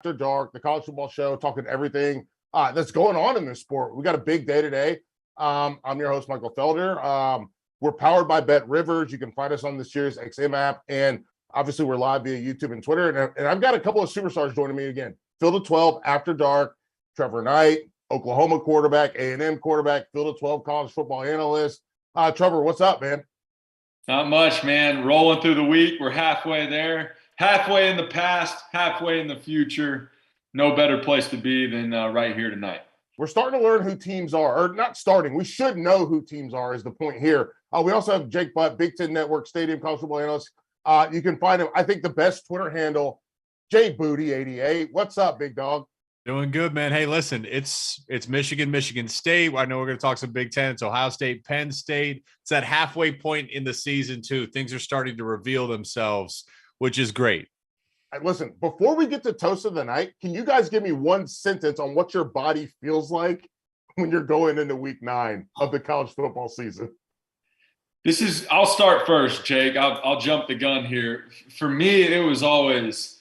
After Dark, the college football show, talking everything that's going on in this sport. We got a big day today. I'm your host, Michael Felder. We're powered by Bet Rivers. You can find us on the Sirius XM app, and obviously we're live via YouTube and Twitter. And I've got a couple of superstars joining me again. Field of 12, After Dark, Trevor Knight, Oklahoma quarterback, A&M quarterback, Field of 12 college football analyst. Trevor, what's up, man? Not much, man. Rolling through the week. We're halfway there. Halfway in the past, halfway in the future. No better place to be than right here tonight. We're starting to learn who teams are, or not starting. We should know who teams are is the point here. We also have Jake Butt, Big Ten Network Stadium college football analyst. You can find him, I think, the best Twitter handle, JBooty88. What's up, big dog? Doing good, man. Hey, listen, it's Michigan, Michigan State. I know we're going to talk some Big Ten. It's Ohio State, Penn State. It's that halfway point in the season, too. Things are starting to reveal themselves, which is great. Listen, before we get to Toast of the Night, can you guys give me one sentence on what your body feels like when you're going into week 9 of the college football season? I'll start first, Jake. I'll jump the gun here. For me, it was always,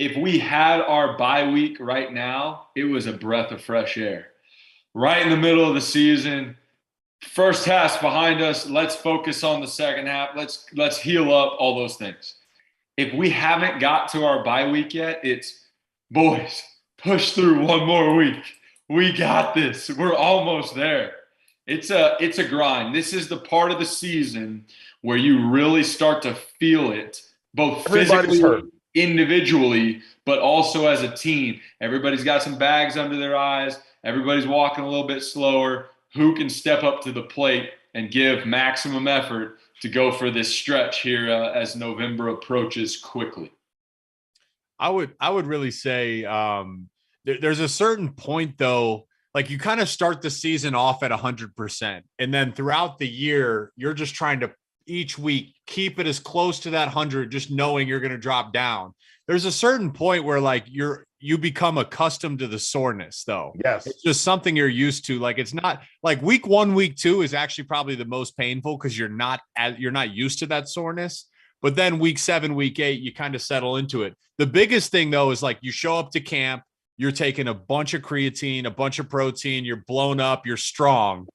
if we had our bye week right now, it was a breath of fresh air. Right in the middle of the season, first half's behind us. Let's focus on the second half. Let's heal up, all those things. If we haven't got to our bye week yet, it's, boys, push through one more week. We got this. We're almost there. It's a grind. This is the part of the season where you really start to feel it, both physically, individually, but also as a team. Everybody's got some bags under their eyes. Everybody's walking a little bit slower. Who can step up to the plate and give maximum effort to go for this stretch here as November approaches quickly? I would really say there's a certain point, though, like you kind of start the season off at 100%. And then throughout the year, you're just trying to each week keep it as close to that 100, just knowing you're going to drop down. There's a certain point where like you become accustomed to the soreness, though. Yes. It's just something you're used to. Like, it's not like week 1, week 2 is actually probably the most painful because you're not used to that soreness. But then week 7, week 8, you kind of settle into it. The biggest thing, though, is like you show up to camp, you're taking a bunch of creatine, a bunch of protein, you're blown up, you're strong.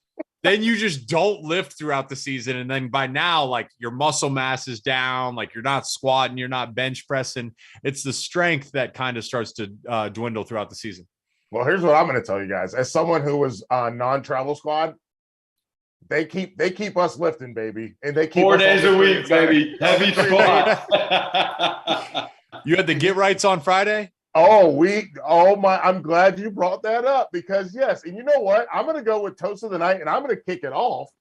Then you just don't lift throughout the season. And then by now, like your muscle mass is down, like you're not squatting, you're not bench pressing. It's the strength that kind of starts to dwindle throughout the season. Well, here's what I'm going to tell you guys. As someone who was non-travel squad, they keep us lifting, baby. And they keep 4 days a week, baby. Heavy squat. You had the get rights on Friday? I'm glad you brought that up because yes, and you know what? I'm gonna go with Toast of the Night and I'm gonna kick it off.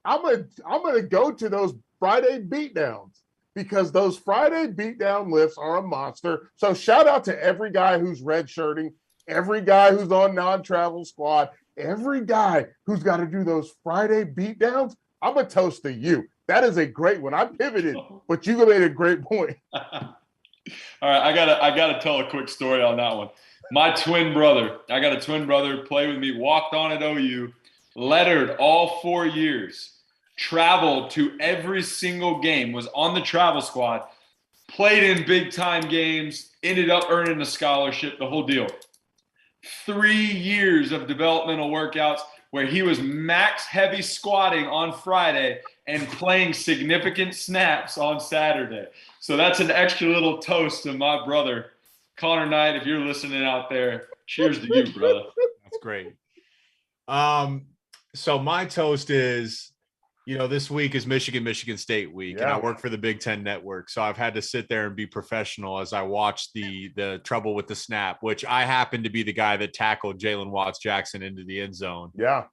I'm gonna go to those Friday beatdowns because those Friday beatdown lifts are a monster. So shout out to every guy who's redshirting, every guy who's on non-travel squad, every guy who's got to do those Friday beatdowns. I'm a toast to you. That is a great one. I pivoted, but you made a great point. All right, I gotta tell a quick story on that one. My twin brother, I got a twin brother, play with me, walked on at OU, lettered all 4 years, traveled to every single game, was on the travel squad, played in big time games, ended up earning a scholarship, the whole deal. 3 years of developmental workouts where he was max heavy squatting on Friday and playing significant snaps on Saturday. So that's an extra little toast to my brother, Connor Knight. If you're listening out there, cheers to you, brother. That's great. So my toast is, this week is Michigan State week, and I work for the Big Ten Network. So I've had to sit there and be professional as I watch the trouble with the snap, which I happen to be the guy that tackled Jalen Watts-Jackson into the end zone. Yeah.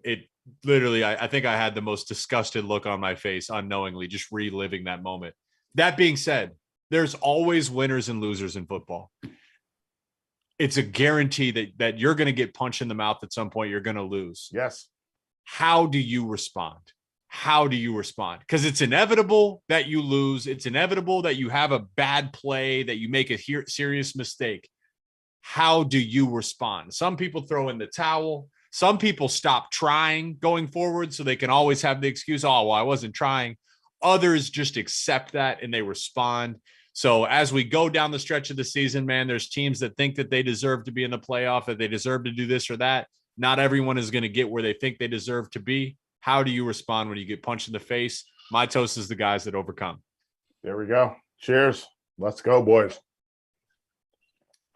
It literally, I think I had the most disgusted look on my face unknowingly, just reliving that moment. That being said, there's always winners and losers in football. It's a guarantee that you're going to get punched in the mouth at some point. You're going to lose. Yes. How do you respond? Because it's inevitable that you lose. It's inevitable that you have a bad play, that you make a serious mistake. How do you respond? Some people throw in the towel. Some people stop trying going forward so they can always have the excuse, oh, well, I wasn't trying. Others just accept that and they respond. So as we go down the stretch of the season, man, there's teams that think that they deserve to be in the playoff, that they deserve to do this or that. Not everyone is going to get where they think they deserve to be. How do you respond when you get punched in the face? My toast is the guys that overcome. There we go. Cheers. Let's go, boys.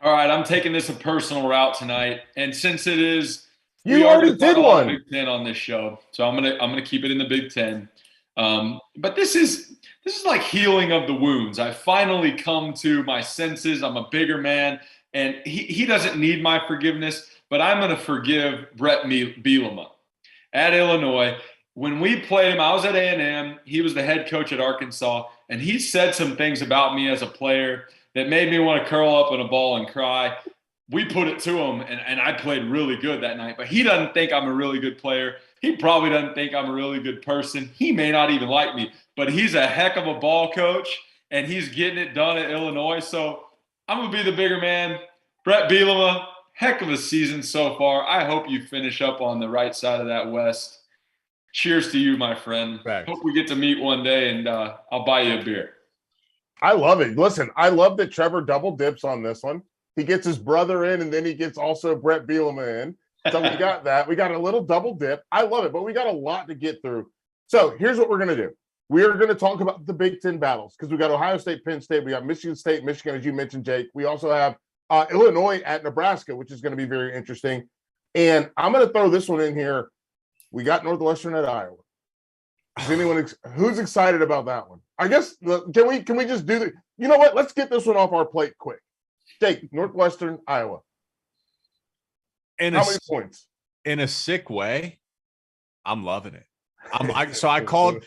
All right, I'm taking this a personal route tonight, and since it is, you already did one Big Ten on this show, so I'm gonna keep it in the Big Ten. But this is like healing of the wounds. I finally come to my senses. I'm a bigger man, and he doesn't need my forgiveness, but I'm gonna forgive Brett Bielema at Illinois. When we played him, I was at A&M. He was the head coach at Arkansas, and he said some things about me as a player that made me want to curl up in a ball and cry. We put it to him, and I played really good that night. But he doesn't think I'm a really good player. He probably doesn't think I'm a really good person. He may not even like me, but he's a heck of a ball coach, and he's getting it done at Illinois. So I'm going to be the bigger man. Brett Bielema, heck of a season so far. I hope you finish up on the right side of that West. Cheers to you, my friend. Correct. Hope we get to meet one day, and I'll buy you a beer. I love it. Listen, I love that Trevor double dips on this one. He gets his brother in, and then he gets also Brett Bielema in. So we got that. We got a little double dip. I love it, but we got a lot to get through. So here's what we're going to do. We are going to talk about the Big Ten battles because we got Ohio State, Penn State. We got Michigan State, Michigan, as you mentioned, Jake. We also have Illinois at Nebraska, which is going to be very interesting. And I'm going to throw this one in here. We got Northwestern at Iowa. Is anyone who's excited about that one? I guess can we just do the? You know what? Let's get this one off our plate quick. Jake, Northwestern, Iowa. How many points? In a sick way, I'm loving it. I called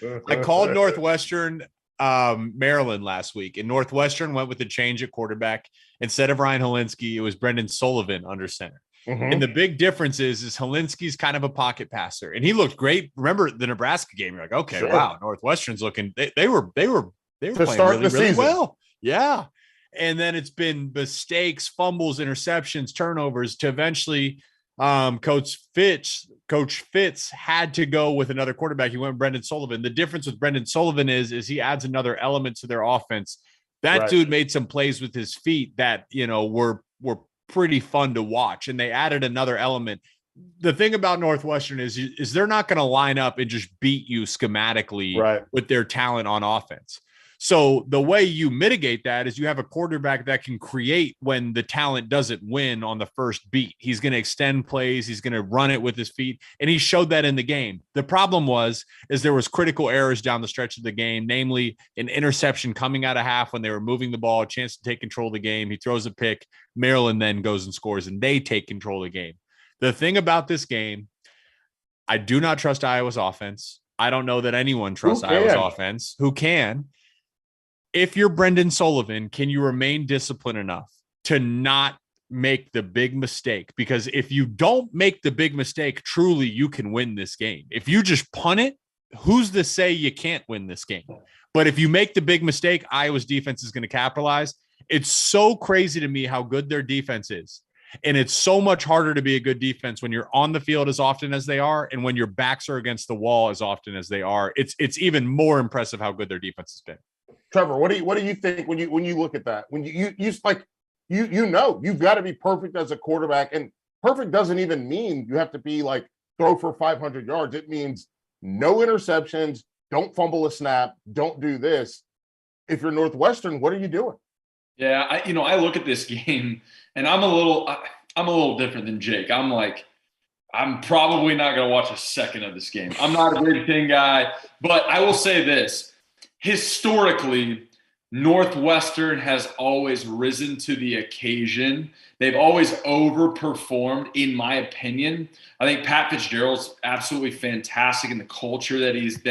Northwestern Maryland last week, and Northwestern went with the change at quarterback. Instead of Ryan Helinski, it was Brendan Sullivan under center. Mm-hmm. And the big difference is Helinski's kind of a pocket passer, and he looked great. Remember the Nebraska game? You're like, okay, sure. Wow, Northwestern's looking. They were playing really well. Yeah. And then it's been mistakes, fumbles, interceptions, turnovers to eventually Coach Fitz had to go with another quarterback. He went with Brendan Sullivan. The difference with Brendan Sullivan is he adds another element to their offense. That dude made some plays with his feet that, were pretty fun to watch, and they added another element. The thing about Northwestern is they're not going to line up and just beat you schematically with their talent on offense. So the way you mitigate that is you have a quarterback that can create when the talent doesn't win on the first beat. He's going to extend plays. He's going to run it with his feet. And he showed that in the game. The problem is there was critical errors down the stretch of the game, namely an interception coming out of half when they were moving the ball, a chance to take control of the game. He throws a pick. Maryland then goes and scores, and they take control of the game. The thing about this game, I do not trust Iowa's offense. I don't know that anyone trusts Iowa's offense. Who can? If you're Brendan Sullivan, can you remain disciplined enough to not make the big mistake? Because if you don't make the big mistake, truly you can win this game. If you just punt it, who's to say you can't win this game? But if you make the big mistake, Iowa's defense is going to capitalize. It's so crazy to me how good their defense is. And it's so much harder to be a good defense when you're on the field as often as they are, and when your backs are against the wall as often as they are. It's even more impressive how good their defense has been. Trevor, what do you think when you look at that? When you've got to be perfect as a quarterback, and perfect doesn't even mean you have to be like throw for 500 yards. It means no interceptions, don't fumble a snap, don't do this. If you're Northwestern, what are you doing? Yeah, I look at this game, and I'm a little different than Jake. I'm probably not going to watch a second of this game. I'm not a Big Ten guy, but I will say this. Historically, Northwestern has always risen to the occasion. They've always overperformed, in my opinion. I think Pat Fitzgerald's absolutely fantastic in the culture that he's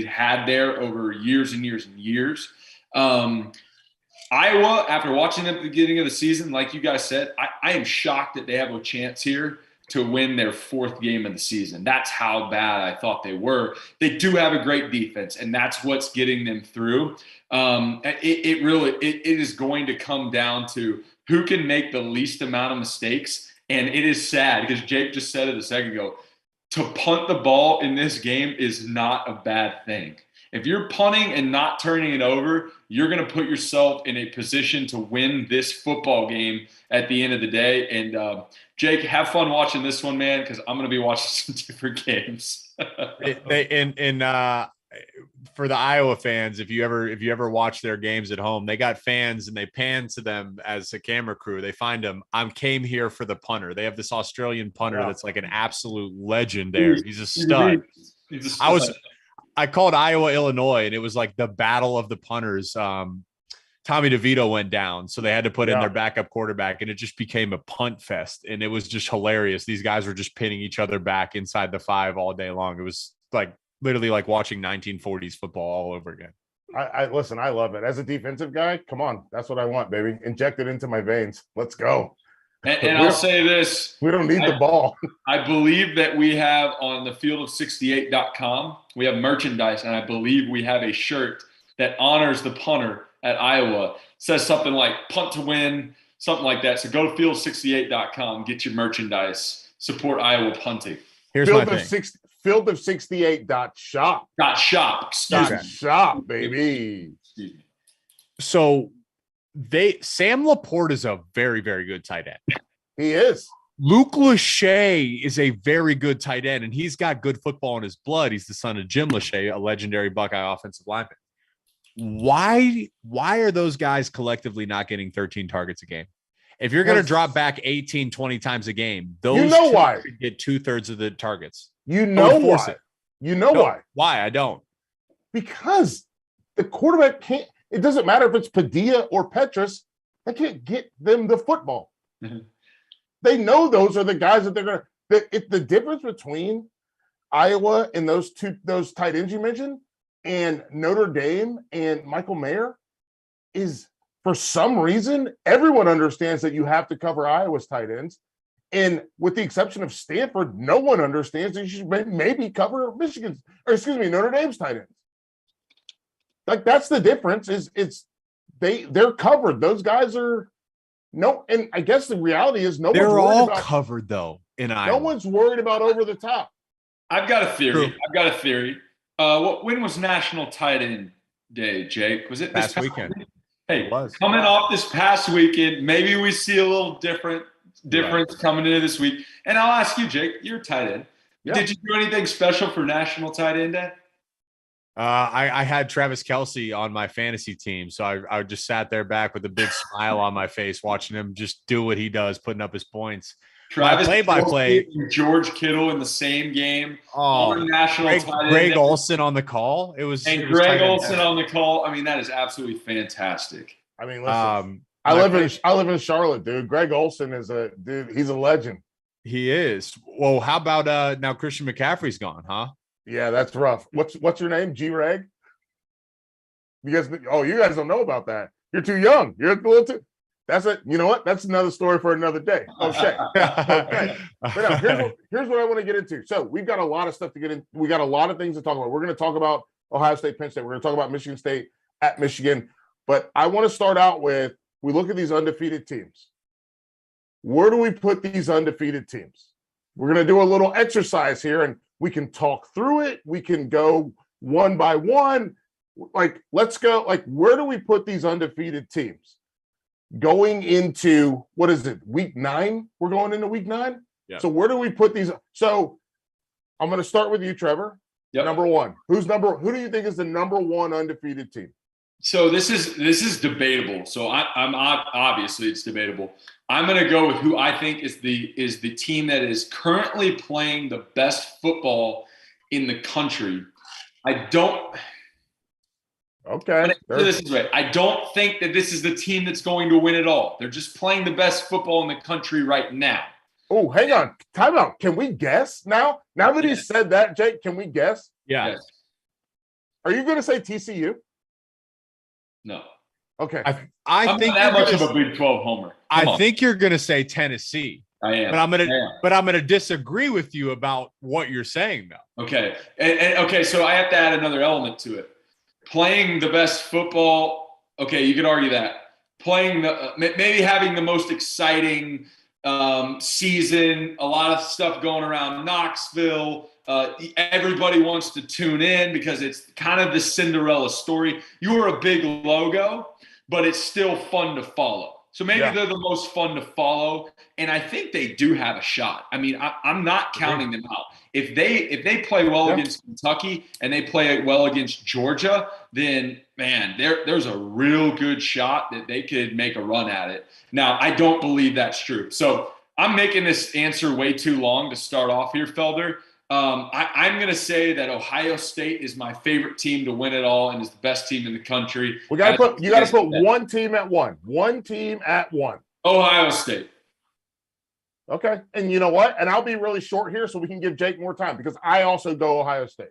had there over years and years and years. Iowa, after watching them at the beginning of the season, like you guys said, I am shocked that they have a chance here to win their fourth game of the season. That's how bad I thought they were. They do have a great defense, and that's what's getting them through. It is going to come down to who can make the least amount of mistakes. And it is sad because Jake just said it a second ago. To punt the ball in this game is not a bad thing. If you're punting and not turning it over, you're going to put yourself in a position to win this football game at the end of the day. And Jake, have fun watching this one, man, because I'm going to be watching some different games. For the Iowa fans, if you ever watch their games at home, they got fans and they pan to them as a camera crew. They find them. I came here for the punter. They have this Australian punter that's like an absolute legend there. He's a stud. I called Iowa, Illinois, and it was like the battle of the punters. Tommy DeVito went down, so they had to put in their backup quarterback, and it just became a punt fest, and it was just hilarious. These guys were just pinning each other back inside the 5 all day long. It was like literally like watching 1940s football all over again. I listen, I love it. As a defensive guy, come on, that's what I want, baby. Inject it into my veins. Let's go. And I'll say this. We don't need the ball. I believe that we have on the fieldof68.com, we have merchandise, and I believe we have a shirt that honors the punter at Iowa. It says something like punt to win, something like that. So go to field68.com, get your merchandise, support Iowa punting. Here's my thing. Fieldof68.shop. Shop, baby. So Sam Laporte is a very, very good tight end. He is. Luke Lachey is a very good tight end, and he's got good football in his blood. He's the son of Jim Lachey, a legendary Buckeye offensive lineman. Why are those guys collectively not getting 13 targets a game? If you're going to drop back 18, 20 times a game, those why get 2/3 of the targets. You know why? Why? Why? I don't. Because the quarterback can't. It doesn't matter if it's Padilla or Petrus. They can't get them the football. Mm-hmm. They know those are the guys that they're going to. The difference between Iowa and those tight ends you mentioned and Notre Dame and Michael Mayer is, for some reason, everyone understands that you have to cover Iowa's tight ends. And with the exception of Stanford, no one understands that you should maybe cover Notre Dame's tight ends. Like, that's the difference. They're covered. Those guys are and I guess the reality is they're all covered though in Iowa. No one's worried about over the top. I've got a theory. When was National Tight End Day, Jake? Was it this past weekend? Hey, coming off this past weekend, maybe we see a little difference coming into this week. And I'll ask you, Jake, you're a tight end. Yeah. Did you do anything special for National Tight End Day? I had Travis Kelce on my fantasy team, so I just sat there back with a big smile on my face, watching him just do what he does, putting up his points. Travis play-by-play, George Kittle in the same game. National Greg Olsen on the call. Greg Olsen on the call. I mean, that is absolutely fantastic. I mean, listen, I live in Charlotte, dude. Greg Olsen is a dude. He's a legend. He is. Well, how about now Christian McCaffrey's gone, huh? Yeah, that's rough. What's your name? G-Reg? You guys don't know about that. You're too young. You're a little too. That's it. You know what? That's another story for another day. Oh shit. Okay. But now, here's what I want to get into. So we've got a lot of stuff to get in. We got a lot of things to talk about. We're going to talk about Ohio State, Penn State. We're going to talk about Michigan State at Michigan. But I want to start out with, we look at these undefeated teams. Where do we put these undefeated teams? We're going to do a little exercise here, and we can talk through it. We can go one by one. Like, let's go. Like, where do we put these undefeated teams? Going into, what is it, week 9? We're going into week 9? Yeah. So where do we put these? So I'm going to start with you, Trevor. Yep. Number one. Who do you think is the number one undefeated team? So this is debatable. So I'm obviously it's debatable. I'm going to go with who I think is the team that is currently playing the best football in the country. Okay. This is right. I don't think that this is the team that's going to win it all. They're just playing the best football in the country right now. Oh, hang on. Time out. Can we guess now? Now that he said that, Jake, can we guess? Yeah. Yes. Are you going to say TCU? No. Okay. I'm think not that much of a Big 12 homer. I think you're going to say Tennessee. I am. But I'm going to disagree with you about what you're saying, though. Okay. And so I have to add another element to it. Playing the best football, okay, you could argue that. Playing maybe having the most exciting season, a lot of stuff going around Knoxville, Everybody wants to tune in because it's kind of the Cinderella story. You are a big logo, but it's still fun to follow. So maybe they're the most fun to follow, and I think they do have a shot. I mean, I'm not counting them out. If they play well against Kentucky and they play well against Georgia, then man, there's a real good shot that they could make a run at it. Now, I don't believe that's true. So I'm making this answer way too long to start off here, Felder. I'm going to say that Ohio State is my favorite team to win it all and is the best team in the country. You got to put one team at one. One team at one. Ohio State. Okay. And you know what? And I'll be really short here so we can give Jake more time because I also go Ohio State.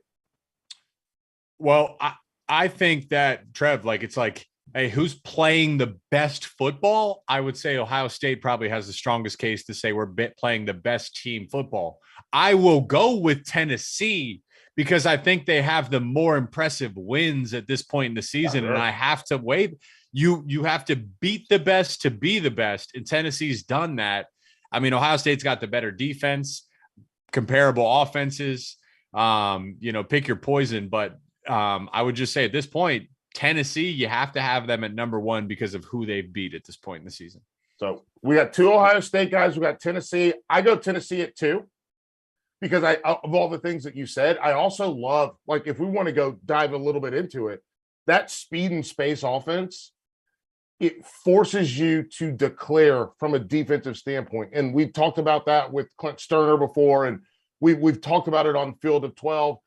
Well, I think that, Trev, it's like, hey, who's playing the best football? I would say Ohio State probably has the strongest case to say we're playing the best team football. I will go with Tennessee because I think they have the more impressive wins at this point in the season. And I have to wait. You have to beat the best to be the best. And Tennessee's done that. I mean, Ohio State's got the better defense, comparable offenses, pick your poison. But I would just say at this point, Tennessee, you have to have them at number one because of who they've beat at this point in the season. So we got two Ohio State guys. We got Tennessee. I go Tennessee at 2 because of all the things that you said. I also love, if we want to go dive a little bit into it, that speed and space offense, it forces you to declare from a defensive standpoint. And we've talked about that with Clint Sterner before, and we've talked about it on Field of 12.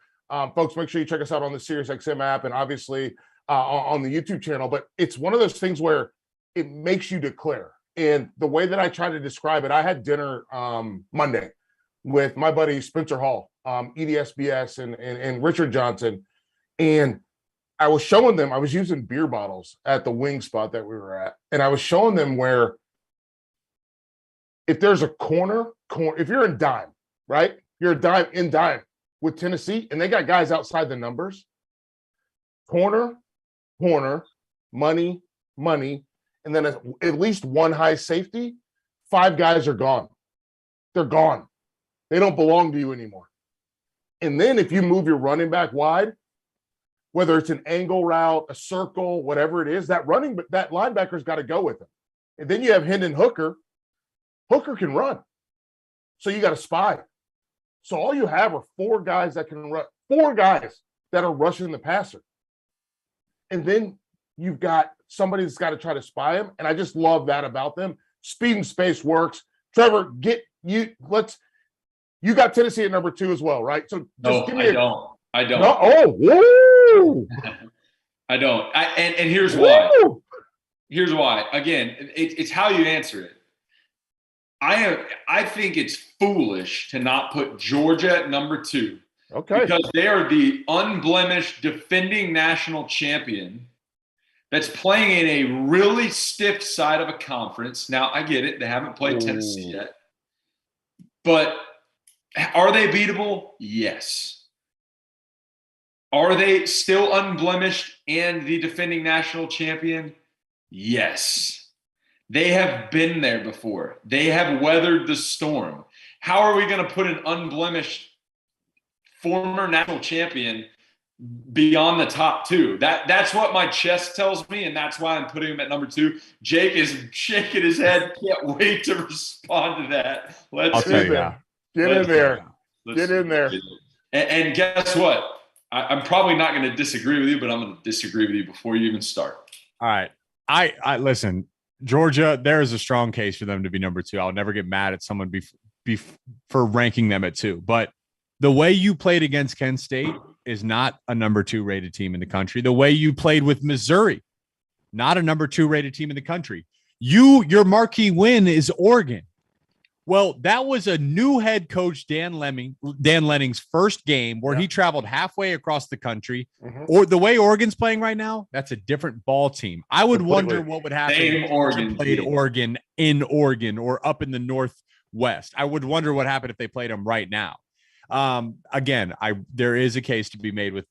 Folks, make sure you check us out on the SiriusXM app and obviously on the YouTube channel. But it's one of those things where it makes you declare. And the way that I try to describe it, I had dinner Monday with my buddy Spencer Hall, EDSBS, and Richard Johnson. And I was showing them, I was using beer bottles at the wing spot that we were at. And I was showing them where if there's a corner, if you're in dime, right? You're in dime with Tennessee, and they got guys outside the numbers. Corner, money, and then at least one high safety, 5 guys are gone. They're gone. They don't belong to you anymore. And then if you move your running back wide, whether it's an angle route, a circle, whatever it is, that linebacker's got to go with him. And then you have Hendon Hooker. Hooker can run. So you got a spy. So all you have are 4 guys that can run, 4 guys that are rushing the passer. And then you've got somebody that's got to try to spy him. And I just love that about them. Speed and space works. Trevor, you got Tennessee at number 2 as well, right? So just give me I don't. No, oh, woo! I don't. And here's why. Here's why. Again, it's how you answer it. I think it's foolish to not put Georgia at number 2. Okay. Because they are the unblemished defending national champion that's playing in a really stiff side of a conference. Now, I get it. They haven't played Tennessee yet. But are they beatable? Yes. Are they still unblemished and the defending national champion? Yes. They have been there before. They have weathered the storm. How are we going to put an unblemished former national champion beyond the top 2? That's what my chest tells me, and that's why I'm putting him at number 2. Jake is shaking his head. Can't wait to respond to that. Get in there. And guess what? I'm probably not going to disagree with you, but I'm going to disagree with you before you even start. All right. I listen, Georgia, there is a strong case for them to be number 2. I'll never get mad at someone for ranking them at 2. But the way you played against Kent State is not a number 2 rated team in the country. The way you played with Missouri, not a number 2 rated team in the country. Your marquee win is Oregon. Well, that was a new head coach, Dan Lenning's first game where he traveled halfway across the country. Mm-hmm. Or the way Oregon's playing right now, that's a different ball team. I would wonder what would happen if Oregon played Oregon in Oregon or up in the Northwest. I would wonder what happened if they played them right now. Again, there is a case to be made with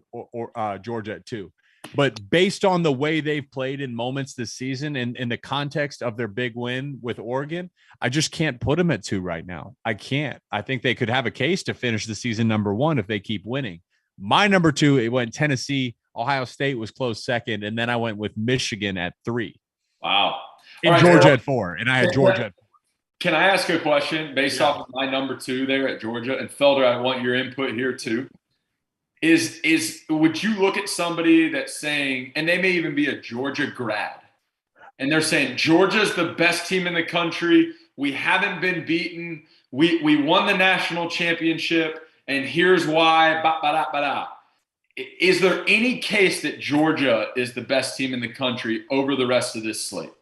Georgia at 2. But based on the way they've played in moments this season and in the context of their big win with Oregon, I just can't put them at 2 right now. I can't. I think they could have a case to finish the season number 1 if they keep winning. My number 2, it went Tennessee. Ohio State was close second, and then I went with Michigan at 3. Wow. And Georgia at 4, and I had Georgia at 4. Can I ask a question based off of my number 2 there at Georgia? And Felder, I want your input here too. Would you look at somebody that's saying, and they may even be a Georgia grad, and they're saying Georgia's the best team in the country. We haven't been beaten. We won the national championship, and here's why. Is there any case that Georgia is the best team in the country over the rest of this slate?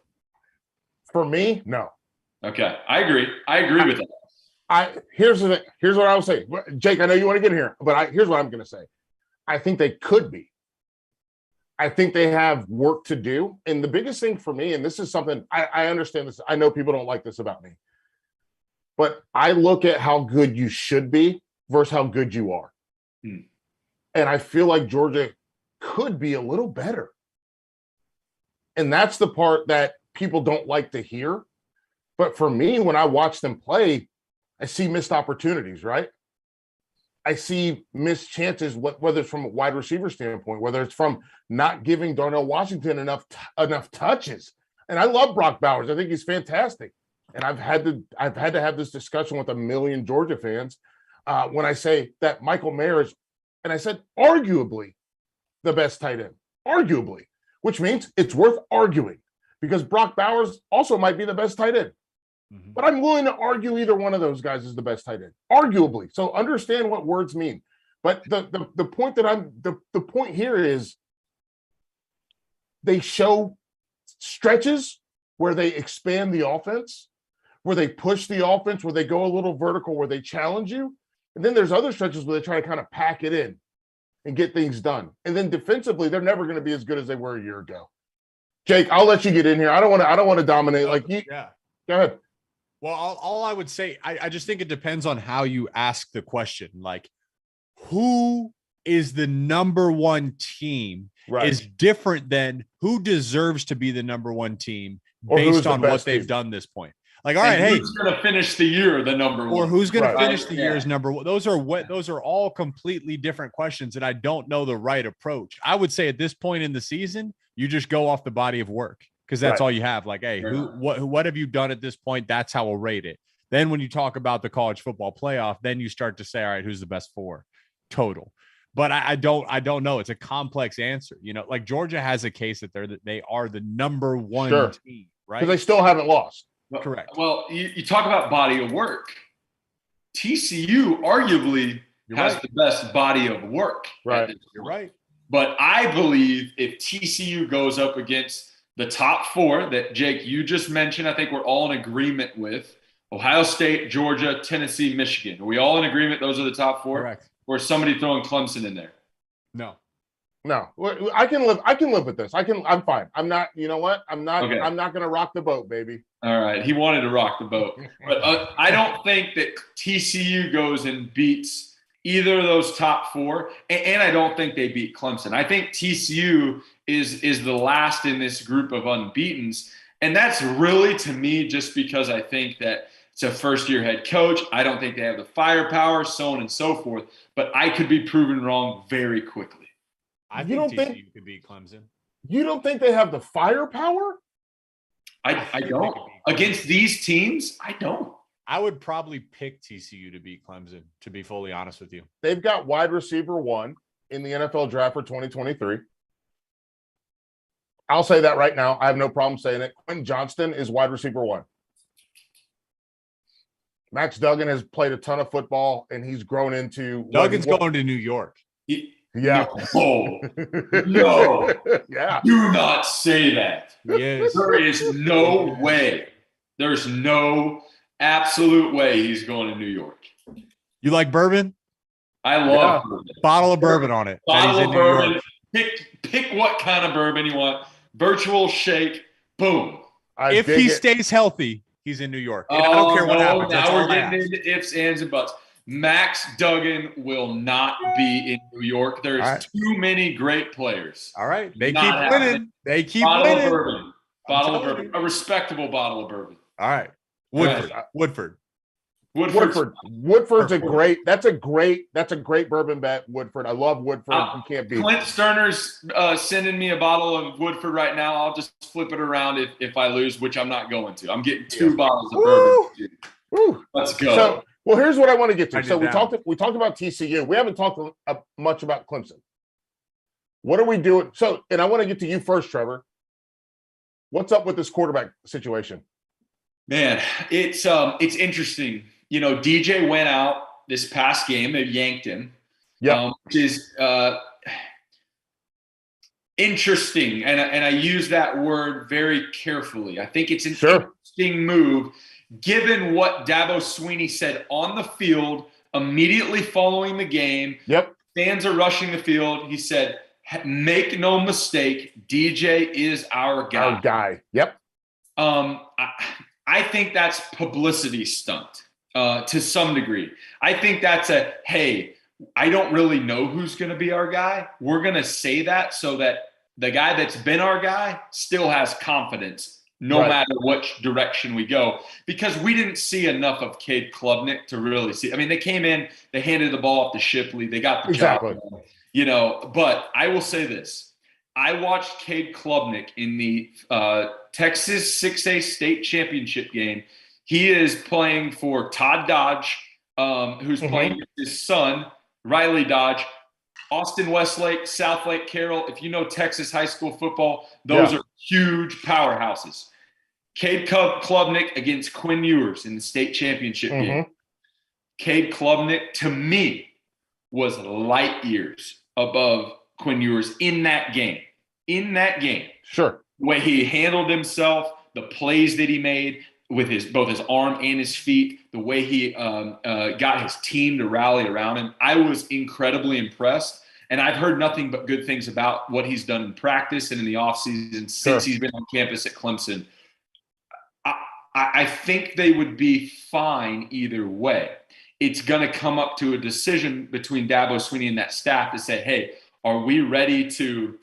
For me, no. Okay, I agree. I agree with that. Here's what I would say. Jake, I know you want to get in here, but here's what I'm going to say. I think they could be. I think they have work to do. And the biggest thing for me, and this is something I understand this, I know people don't like this about me, but I look at how good you should be versus how good you are. And I feel like Georgia could be a little better. And that's the part that people don't like to hear. But for me, when I watch them play, I see missed opportunities, right? I see missed chances, whether it's from a wide receiver standpoint, whether it's from not giving Darnell Washington enough touches. And I love Brock Bowers. I think he's fantastic. And I've had to have this discussion with a million Georgia fans when I say that Michael Mayer is, and I said arguably the best tight end, arguably, which means it's worth arguing because Brock Bowers also might be the best tight end. But I'm willing to argue either one of those guys is the best tight end, arguably. So understand what words mean. But the point that the point here is they show stretches where they expand the offense, where they push the offense, where they go a little vertical, where they challenge you. And then there's other stretches where they try to kind of pack it in and get things done. And then defensively, they're never going to be as good as they were a year ago. Jake, I'll let you get in here. I don't want to dominate like you. Yeah. Go ahead. Well, all I would say, I just think it depends on how you ask the question. Like, who is the number 1 team is different than who deserves to be the number 1 team based on what they've done this point. Like, all right, hey, who's going to finish the year the number 1? Or who's going to finish the year as number 1? Those are all completely different questions, and I don't know the right approach. I would say at this point in the season, you just go off the body of work. Because that's all you have. Like, hey, what have you done at this point? That's how we'll rate it. Then when you talk about the college football playoff, then you start to say, all right, who's the best 4 total? But I don't know. It's a complex answer. You know, like Georgia has a case that they are the number 1 team, right? Because they still haven't lost. Correct. Well, you talk about body of work. TCU arguably has the best body of work. Right. You're right. But I believe if TCU goes up against the top 4 that, Jake, you just mentioned, I think we're all in agreement with Ohio State, Georgia, Tennessee, Michigan. Are we all in agreement those are the top 4? Correct. Or is somebody throwing Clemson in there? No. I can live with this. I'm fine. I'm not, you know what? I'm not going to rock the boat, baby. All right. He wanted to rock the boat. But I don't think that TCU goes and beats either of those top 4. And I don't think they beat Clemson. I think TCU is the last in this group of unbeatens. And that's really, to me, just because I think that it's a first-year head coach. I don't think they have the firepower, so on and so forth. But I could be proven wrong very quickly. I think TCU could beat Clemson. You don't think they have the firepower? I don't. Against these teams, I don't. I would probably pick TCU to beat Clemson, to be fully honest with you. They've got wide receiver 1 in the NFL draft for 2023. I'll say that right now. I have no problem saying it. Quentin Johnston is wide receiver 1. Max Duggan has played a ton of football, and he's grown into – Duggan's going to New York. Yeah. No. Yeah. Do not say that. Yes. There is no way. There's no absolute way he's going to New York. You like bourbon? I love bourbon. Bottle of bourbon on it. Bottle of bourbon. Pick what kind of bourbon you want. Virtual shake. Boom. If he stays healthy, he's in New York. And I don't care what happens. Now we're getting into ifs, ands, and buts. Max Duggan will not be in New York. There's All right. too many great players. All right. They Not keep happening. winning. They keep Bottle winning. of bourbon. Bottle of telling bourbon. you. A respectable bottle of bourbon. All right. Right. Woodford. Woodford's a great. That's a great bourbon bet. Woodford. I love Woodford. You can't beat Clint Sterner's sending me a bottle of Woodford right now. I'll just flip it around if I lose, which I'm not going to. I'm getting 2 bottles of bourbon. Woo. Let's go. So, well, here's what I want to get to. So we down. talked about TCU. We haven't talked much about Clemson. What are we doing? So, and I want to get to you first, Trevor. What's up with this quarterback situation? Man, it's interesting. You know, DJ went out this past game. They yanked him. Yeah, which is interesting, and I use that word very carefully. I think it's an interesting move, given what Dabo Swinney said on the field immediately following the game. Yep, fans are rushing the field. He said, "Make no mistake, DJ is our guy." Our guy. Yep. I think that's publicity stunt to some degree. I think that's hey, I don't really know who's going to be our guy. We're going to say that so that the guy that's been our guy still has confidence no matter which direction we go, because we didn't see enough of Cade Klubnik to really see. I mean, they came in, they handed the ball off to Shipley. They got the job done, you know, but I will say this. I watched Cade Klubnik in the Texas 6A state championship game. He is playing for Todd Dodge, who's playing with his son, Riley Dodge. Austin Westlake, South Lake Carroll. If you know Texas high school football, those are huge powerhouses. Cade Klubnik against Quinn Ewers in the state championship game. Cade Klubnik, to me, was light years above Quinn Ewers in that game. Sure. The way he handled himself, the plays that he made with both his arm and his feet, the way he got his team to rally around him, I was incredibly impressed. And I've heard nothing but good things about what he's done in practice and in the offseason since he's been on campus at Clemson. I think they would be fine either way. It's going to come up to a decision between Dabo Swinney and that staff to say, hey, are we ready to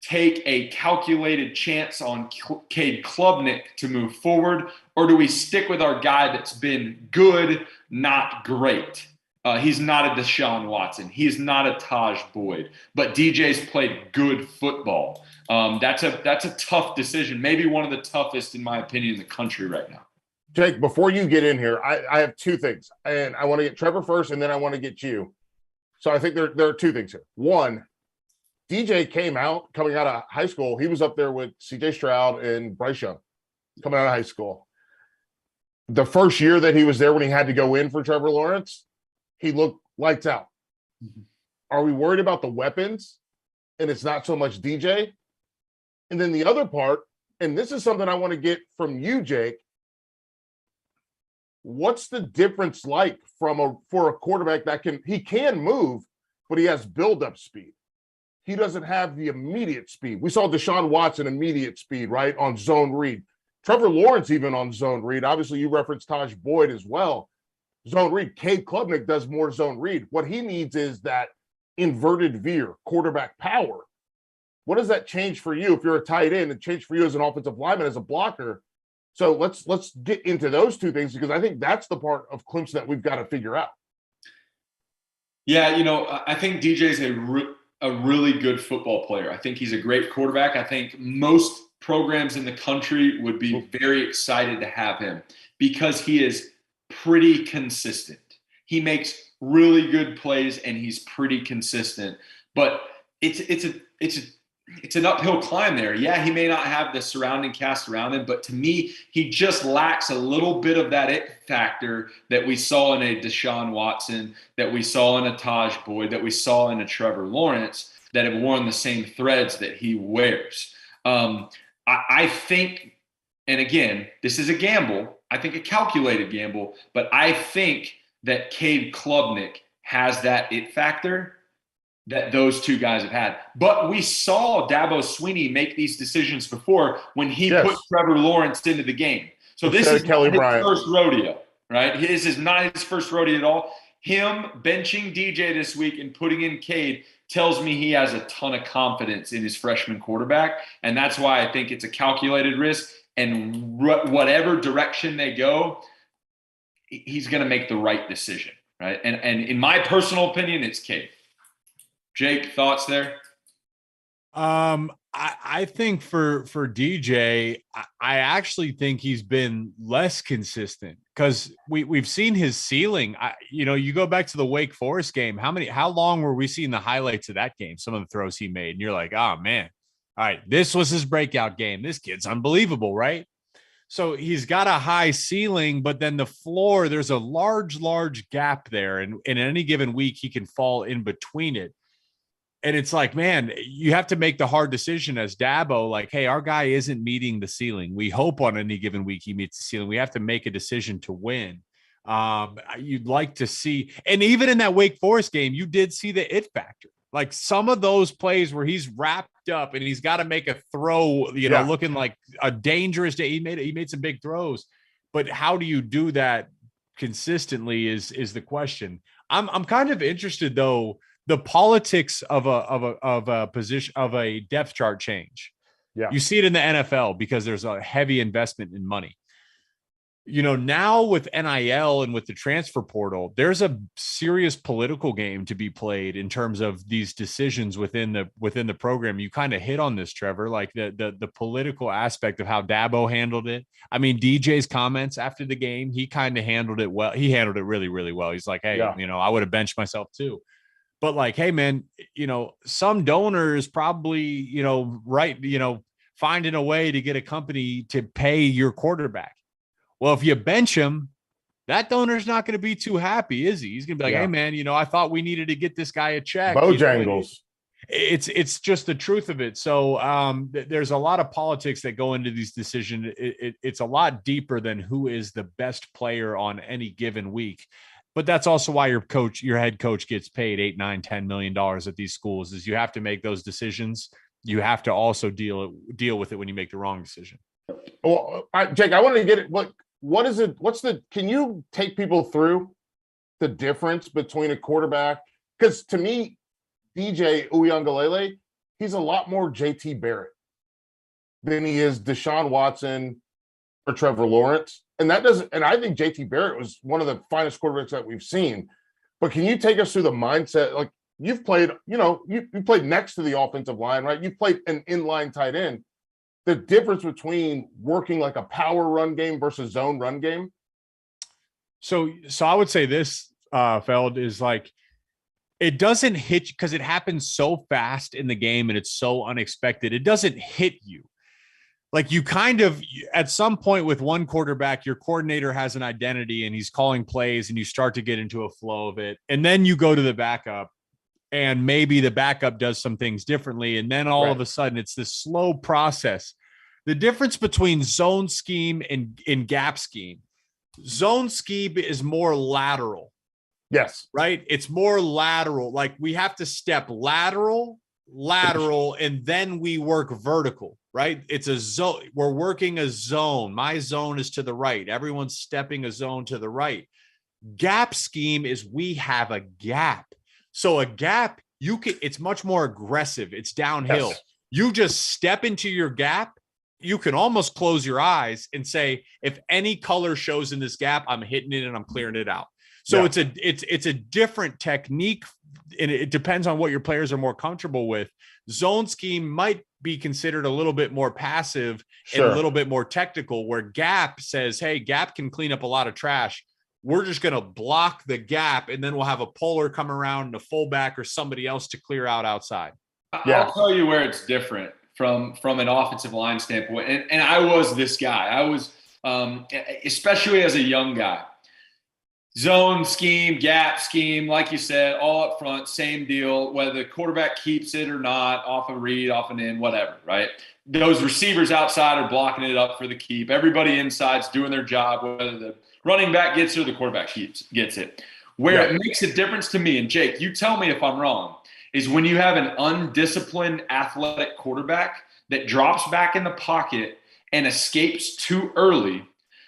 take a calculated chance on Cade Klubnik to move forward, or do we stick with our guy that's been good, not great? He's not a Deshaun Watson. He's not a Taj Boyd, but DJ's played good football. That's a tough decision, maybe one of the toughest, in my opinion, in the country right now. Jake, before you get in here, I have 2 things, and I want to get Trevor first, and then I want to get you. So I think there are 2 things here. One, DJ coming out of high school. He was up there with C.J. Stroud and Bryce Young coming out of high school. The first year that he was there when he had to go in for Trevor Lawrence, he looked lights out. Are we worried about the weapons and it's not so much DJ? And then the other part, and this is something I want to get from you, Jake, what's the difference like for a quarterback that can move, but he has build-up speed? He doesn't have the immediate speed. We saw Deshaun Watson immediate speed, right, on zone read. Trevor Lawrence even on zone read. Obviously, you referenced Taj Boyd as well. Zone read. Cade Klubnik does more zone read. What he needs is that inverted veer, quarterback power. What does that change for you if you're a tight end, and change for you as an offensive lineman, as a blocker? So let's get into those 2 things, because I think that's the part of Clemson that we've got to figure out. Yeah, you know, I think DJ's a really good football player. I think he's a great quarterback. I think most programs in the country would be very excited to have him because he is pretty consistent. He makes really good plays and he's pretty consistent. But it's an uphill climb there. Yeah, he may not have the surrounding cast around him, but to me, he just lacks a little bit of that it factor that we saw in a Deshaun Watson, that we saw in a Taj Boyd, that we saw in a Trevor Lawrence, that have worn the same threads that he wears. I think, and again, this is a gamble. I think a calculated gamble, but I think that Cade Klubnik has that it factor that those 2 guys have had. But we saw Dabo Swinney make these decisions before when he put Trevor Lawrence into the game. So this is his first rodeo, right? This is not his first rodeo at all. him benching DJ this week and putting in Cade tells me he has a ton of confidence in his freshman quarterback. And that's why I think it's a calculated risk. And whatever direction they go, he's going to make the right decision, right? And in my personal opinion, it's Cade. Jake, thoughts there? I think for DJ, I actually think he's been less consistent because we've seen his ceiling. You go back to the Wake Forest game. How long were we seeing the highlights of that game? Some of the throws he made, and you're like, oh man, all right, this was his breakout game. This kid's unbelievable, right? So he's got a high ceiling, but then the floor, there's a large gap there, and in any given week he can fall in between it. And it's like, man, you have to make the hard decision as Dabo, like, hey, our guy isn't meeting the ceiling. We hope on any given week he meets the ceiling. We have to make a decision to win. You'd like to see, and even in that Wake Forest game, you did see the it factor. Like some of those plays where he's wrapped up and he's got to make a throw, looking like a dangerous day. He made some big throws, but how do you do that consistently is the question. I'm kind of interested though. The politics of a position of a depth chart change. Yeah. You see it in the NFL because there's a heavy investment in money. Now with NIL and with the transfer portal, there's a serious political game to be played in terms of these decisions within the program. You kind of hit on this, Trevor, like the political aspect of how Dabo handled it. I mean, DJ's comments after the game, he kind of handled it well. He handled it really, really well. He's like, hey, I would have benched myself too. But like, hey, man, some donors probably, finding a way to get a company to pay your quarterback. Well, if you bench him, that donor's not going to be too happy, is he? He's going to be like, hey, man, I thought we needed to get this guy a check. Bojangles. It's just the truth of it. So there's a lot of politics that go into these decisions. It's a lot deeper than who is the best player on any given week. But that's also why your head coach gets paid $8, $9, $10 million at these schools. Is you have to make those decisions. You have to also deal with it when you make the wrong decision. Well, Jake, I wanted to get it. What is it? Can you take people through the difference between a quarterback? Because to me, DJ Uiagalelei, he's a lot more JT Barrett than he is Deshaun Watson or Trevor Lawrence. And I think JT Barrett was one of the finest quarterbacks that we've seen. But can you take us through the mindset? Like you've played, you played next to the offensive line, right? You've played an inline tight end. The difference between working like a power run game versus zone run game. So I would say this, Feld, is like, it doesn't hit because it happens so fast in the game and it's so unexpected. It doesn't hit you. Like you kind of, at some point with one quarterback, your coordinator has an identity and he's calling plays and you start to get into a flow of it. And then you go to the backup and maybe the backup does some things differently. And then all of a sudden it's this slow process. The difference between zone scheme and gap scheme, zone scheme is more lateral. Yes. Right. It's more lateral. Like we have to step lateral, and then we work vertical. Right? It's a zone. We're working a zone. My zone is to the right. Everyone's stepping a zone to the right. Gap scheme is we have a gap. So a gap, it's much more aggressive. It's downhill. Yes. You just step into your gap. You can almost close your eyes and say, if any color shows in this gap, I'm hitting it and I'm clearing it out. So it's a different technique, and it depends on what your players are more comfortable with. Zone scheme might be considered a little bit more passive and a little bit more technical, where gap says, hey, gap can clean up a lot of trash. We're just going to block the gap, and then we'll have a puller come around and a fullback or somebody else to clear out outside. I'll tell you where it's different from an offensive line standpoint. And I was this guy. I was, especially as a young guy. Zone scheme, gap scheme, like you said, all up front, same deal, whether the quarterback keeps it or not, off a read, off an in, whatever, right? Those receivers outside are blocking it up for the keep. Everybody inside's doing their job, whether the running back gets it or the quarterback gets it. Where it makes a difference to me, and Jake, you tell me if I'm wrong, is when you have an undisciplined athletic quarterback that drops back in the pocket and escapes too early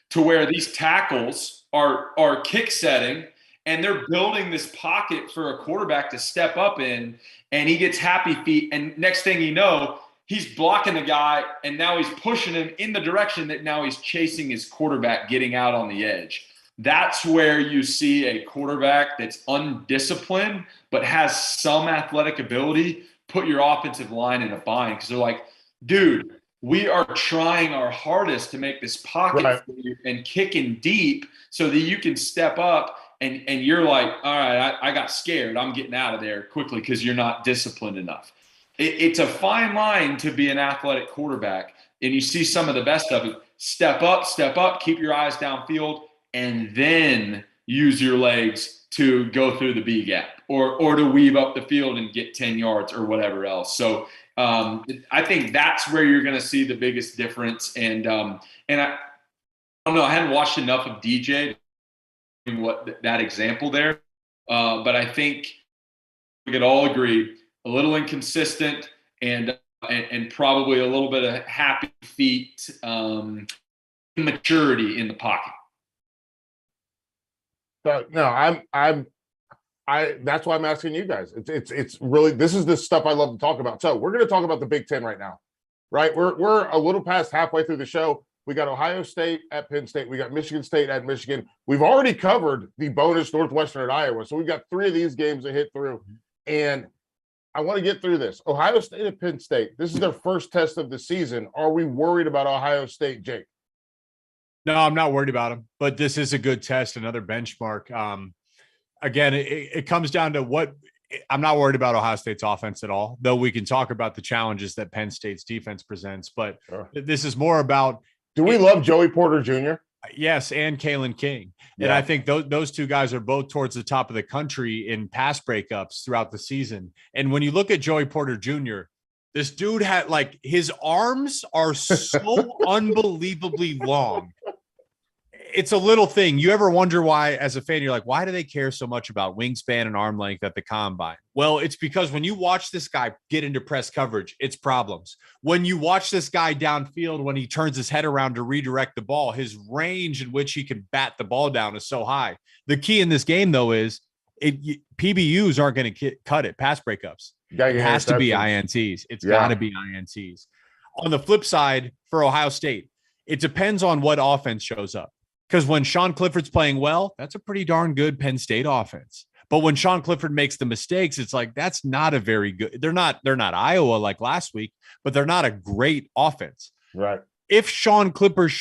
to where these tackles are kick setting and they're building this pocket for a quarterback to step up in, and he gets happy feet, and next thing you know, he's blocking the guy, and now he's pushing him in the direction that now he's chasing his quarterback getting out on the edge. That's where you see a quarterback that's undisciplined but has some athletic ability put your offensive line in a bind, because they're like, dude, we are trying our hardest to make this pocket for you and kicking deep so that you can step up, and you're like, all right, I got scared. I'm getting out of there quickly because you're not disciplined enough. It's a fine line to be an athletic quarterback, and you see some of the best of it. Step up, keep your eyes downfield, and then use your legs to go through the B gap or to weave up the field and get 10 yards or whatever else. So I think that's where you're going to see the biggest difference. And I don't know, I hadn't watched enough of DJ that example there, but I think we could all agree a little inconsistent and probably a little bit of happy feet, immaturity in the pocket. No, that's why I'm asking you guys. It's really, this is the stuff I love to talk about. So we're going to talk about the Big Ten right now, right? We're a little past halfway through the show. We got Ohio State at Penn State. We got Michigan State at Michigan. We've already covered the bonus Northwestern at Iowa. So we've got 3 of these games to hit through. And I want to get through this. Ohio State at Penn State. This is their first test of the season. Are we worried about Ohio State, Jake? No, I'm not worried about him, but this is a good test, another benchmark. Again, it comes down to what I'm not worried about Ohio State's offense at all, though we can talk about the challenges that Penn State's defense presents. But this is more about. Do we love Joey Porter Jr.? Yes, and Kalen King. Yeah. And I think those two guys are both towards the top of the country in pass breakups throughout the season. And when you look at Joey Porter Jr., this dude had, like, his arms are so unbelievably long. It's a little thing. You ever wonder why, as a fan, you're like, why do they care so much about wingspan and arm length at the combine? Well, it's because when you watch this guy get into press coverage, it's problems. When you watch this guy downfield, when he turns his head around to redirect the ball, his range in which he can bat the ball down is so high. The key in this game, though, is PBUs aren't going to cut it. Pass breakups. It has to be INTs. It's got to be INTs. On the flip side, for Ohio State, it depends on what offense shows up. Because when Sean Clifford's playing well, that's a pretty darn good Penn State offense. But when Sean Clifford makes the mistakes, it's like, that's not a very good. They're not Iowa like last week, but they're not a great offense. Right. If Sean Clifford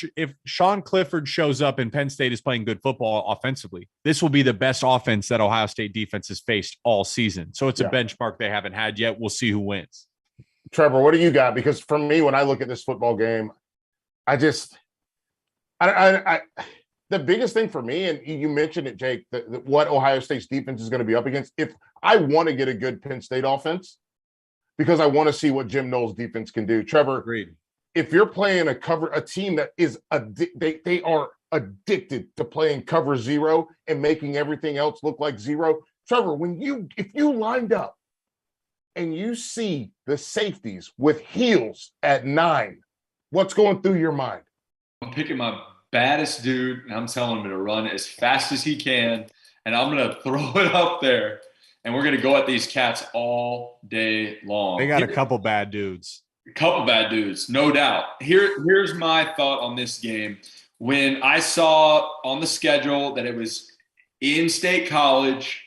shows up and Penn State is playing good football offensively, this will be the best offense that Ohio State defense has faced all season. So it's a benchmark they haven't had yet. We'll see who wins. Trevor, what do you got? Because for me, when I look at this football game, the biggest thing for me, and you mentioned it, Jake, what Ohio State's defense is going to be up against. If I want to get a good Penn State offense, because I want to see what Jim Knowles' defense can do. Trevor, agreed. If you're playing a team that is they are addicted to playing cover zero and making everything else look like zero. Trevor, if you lined up and you see the safeties with heels at 9, what's going through your mind? I'm picking my baddest dude, and I'm telling him to run as fast as he can, and I'm going to throw it up there, and we're going to go at these cats all day long. They got a couple bad dudes. A couple bad dudes, no doubt. Here's my thought on this game. When I saw on the schedule that it was in State College,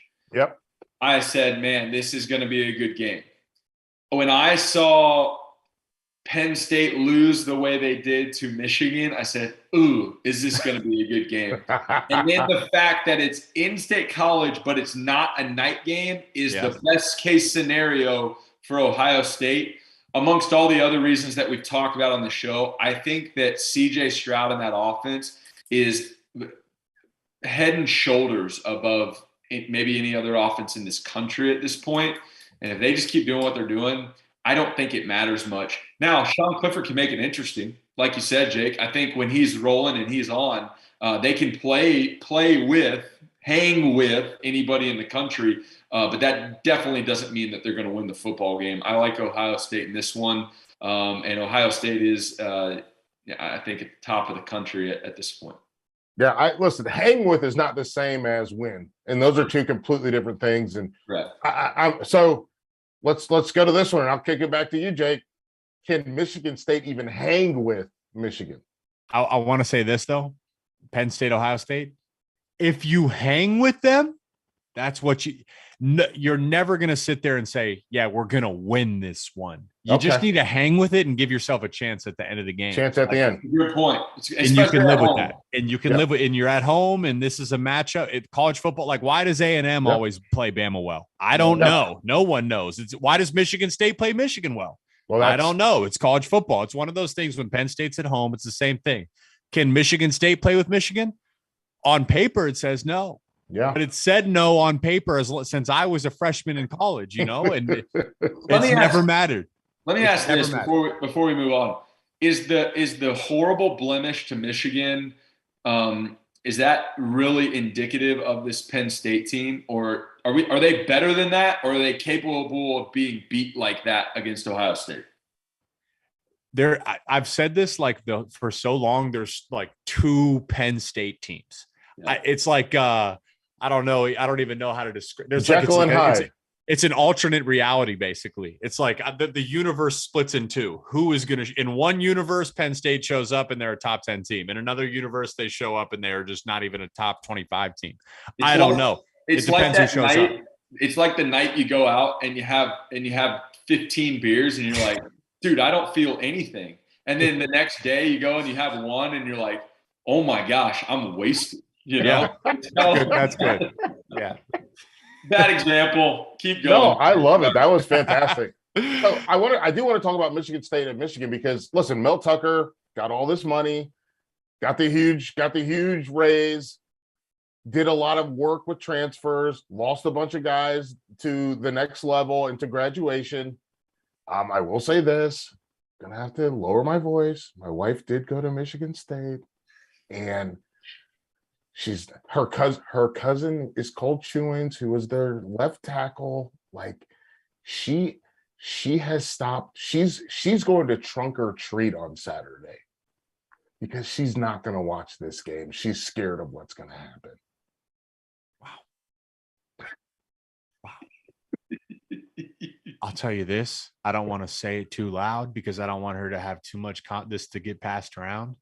I said, man, this is going to be a good game. When I saw Penn State lose the way they did to Michigan, I said, ooh, is this going to be a good game? And then the fact that it's in State College, but it's not a night game is the best case scenario for Ohio State. Amongst all the other reasons that we've talked about on the show, I think that C.J. Stroud in that offense is head and shoulders above maybe any other offense in this country at this point. And if they just keep doing what they're doing, I don't think it matters much. Now, Sean Clifford can make it interesting. Like you said, Jake, I think when he's rolling and he's on, they can hang with anybody in the country. But that definitely doesn't mean that they're going to win the football game. I like Ohio State in this one. And Ohio State is, I think, at the top of the country at this point. Yeah, listen. Hang with is not the same as win, and those are two completely different things. And Right. So let's go to this one, and I'll kick it back to you, Jake. Can Michigan State even hang with Michigan? I want to say this though: Penn State, Ohio State. If you hang with them, that's what you're never going to sit there and say, yeah, we're going to win this one. You just need to hang with it and give yourself a chance at the end of the game. Chance at the end. Good point. And you can live with that. And you can live with, and you're at home, and this is a matchup. College football, like, why does A&M always play Bama well? I don't know. No one knows. Why does Michigan State play Michigan well? I don't know. It's college football. It's one of those things when Penn State's at home, it's the same thing. Can Michigan State play with Michigan? On paper, it says no. Yeah. But it said no on paper since I was a freshman in college, and it's never mattered. Let me ask this before we move on. Is the horrible blemish to Michigan, is that really indicative of this Penn State team? Or are they better than that? Or are they capable of being beat like that against Ohio State? I've said this for so long, there's like two Penn State teams. Yeah. It's like I don't know. I don't even know how to describe. There's Jekyll and Hyde. It's an alternate reality, basically. It's like the universe splits in two. Who is going to? In one universe, Penn State shows up and they're a top 10 team. In another universe, they show up and they're just not even a top 25 team. I don't know. It depends who shows up. It's like the night you go out and you have 15 beers and you're like, dude, I don't feel anything. And then the next day you go and you have one and you're like, oh my gosh, I'm wasted. Yeah, that's good. Yeah. Bad example. Keep going. No, I love it. That was fantastic. So I do want to talk about Michigan State and Michigan because listen, Mel Tucker got all this money, got the huge raise, did a lot of work with transfers, lost a bunch of guys to the next level into graduation. I will say this, gonna have to lower my voice. My wife did go to Michigan State, and her cousin is Cole Chewins, who was their left tackle. Like she has stopped. She's going to trunk or treat on Saturday because she's not going to watch this game. She's scared of what's going to happen. Wow. I'll tell you this. I don't want to say it too loud because I don't want her to have too much this to get passed around.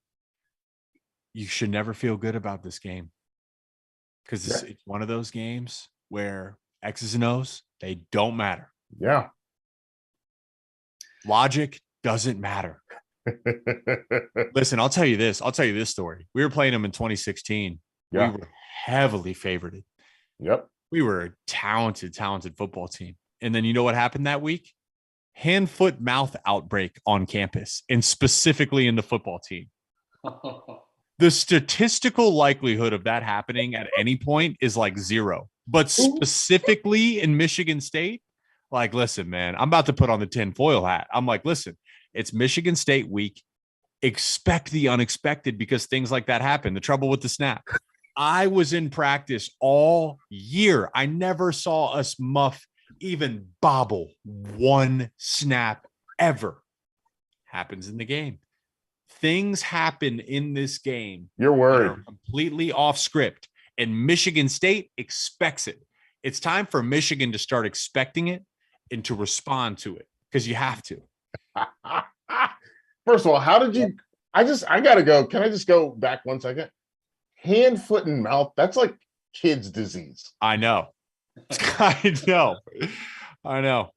You should never feel good about this game because it's one of those games where X's and O's, they don't matter. Yeah. Logic doesn't matter. Listen, I'll tell you this story. We were playing them in 2016. Yeah. We were heavily favored. Yep. We were a talented football team. And then you know what happened that week? Hand, foot, mouth outbreak on campus, and specifically in the football team. The statistical likelihood of that happening at any point is like zero. But specifically in Michigan State, like, listen, man, I'm about to put on the tinfoil hat. I'm like, listen, it's Michigan State week. Expect the unexpected because things like that happen. The trouble with the snap. I was in practice all year. I never saw us muff even bobble one snap ever. Happens in the game. Things happen in this game. You're worried. Completely off script. And Michigan State expects it. It's time for Michigan to start expecting it and to respond to it because you have to. First of all, how did you? I got to go. Can I just go back 1 second? Hand, foot, and mouth. That's like kids' disease. I know. I know.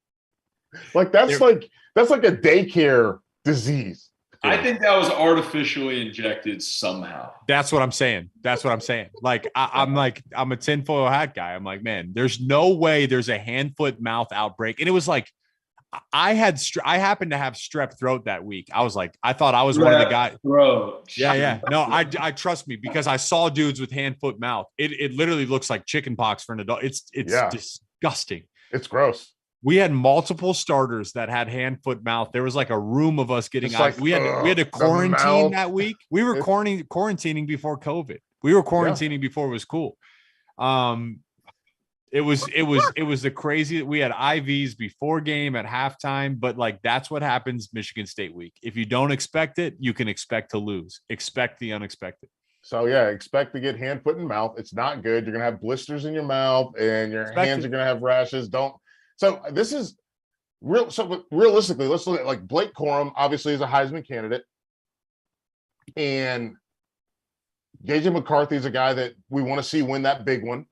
Like that's like a daycare disease. I think that was artificially injected somehow. That's what I'm saying. Like I'm a tinfoil hat guy. I'm like, man, there's no way there's a hand, foot, mouth outbreak. And it was like, I happened to have strep throat that week. I was like, I thought I was one of the guys. Yeah. No, I trust me because I saw dudes with hand, foot, mouth. It literally looks like chicken pox for an adult. It's disgusting. It's gross. We had multiple starters that had hand, foot, mouth. There was like a room of us getting out. We had to quarantine that week. We were quarantining before COVID. We were quarantining before it was cool. It was the crazy. We had IVs before game at halftime, but like that's what happens Michigan State week. If you don't expect it, you can expect to lose. Expect the unexpected. So yeah, expect to get hand, foot, and mouth. It's not good. You're gonna have blisters in your mouth, and your hands are gonna have rashes. Don't. So this is real. So realistically, let's look at like Blake Corum. Obviously, is a Heisman candidate, and JJ McCarthy is a guy that we want to see win that big one,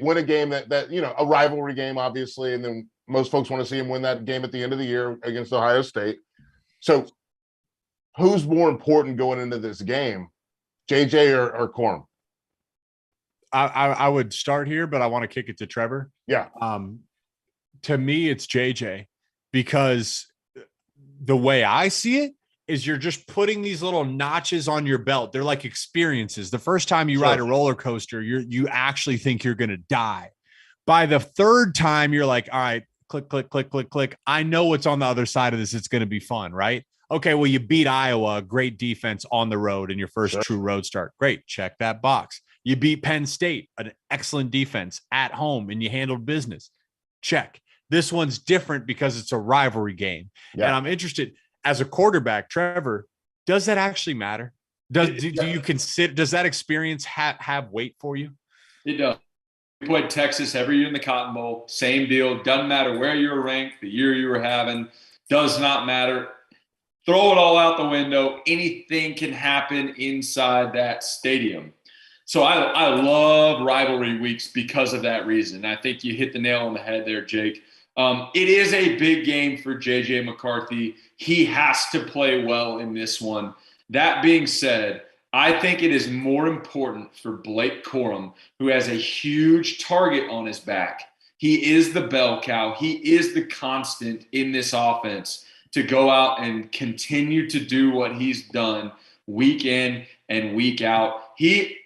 win a game that a rivalry game, obviously, and then most folks want to see him win that game at the end of the year against Ohio State. So, who's more important going into this game? JJ or Corum? I would start here, but I want to kick it to Trevor. Yeah. To me, it's JJ, because the way I see it is you're just putting these little notches on your belt. They're like experiences. The first time you ride a roller coaster, you actually think you're going to die. By the third time, you're like, all right, click, click, click, click, click. I know what's on the other side of this. It's going to be fun, right? Okay, well, you beat Iowa, great defense on the road in your first true road start. Great, check that box. You beat Penn State, an excellent defense at home, and you handled business. Check. This one's different because it's a rivalry game. Yeah. And I'm interested, as a quarterback, Trevor, does that actually matter? Do you consider, does that experience have weight for you? It does. We played Texas every year in the Cotton Bowl. Same deal. Doesn't matter where you were ranked, the year you were having. Does not matter. Throw it all out the window. Anything can happen inside that stadium. So I love rivalry weeks because of that reason. I think you hit the nail on the head there, Jake. It is a big game for J.J. McCarthy. He has to play well in this one. That being said, I think it is more important for Blake Corum, who has a huge target on his back. He is the bell cow. He is the constant in this offense, to go out and continue to do what he's done week in and week out. He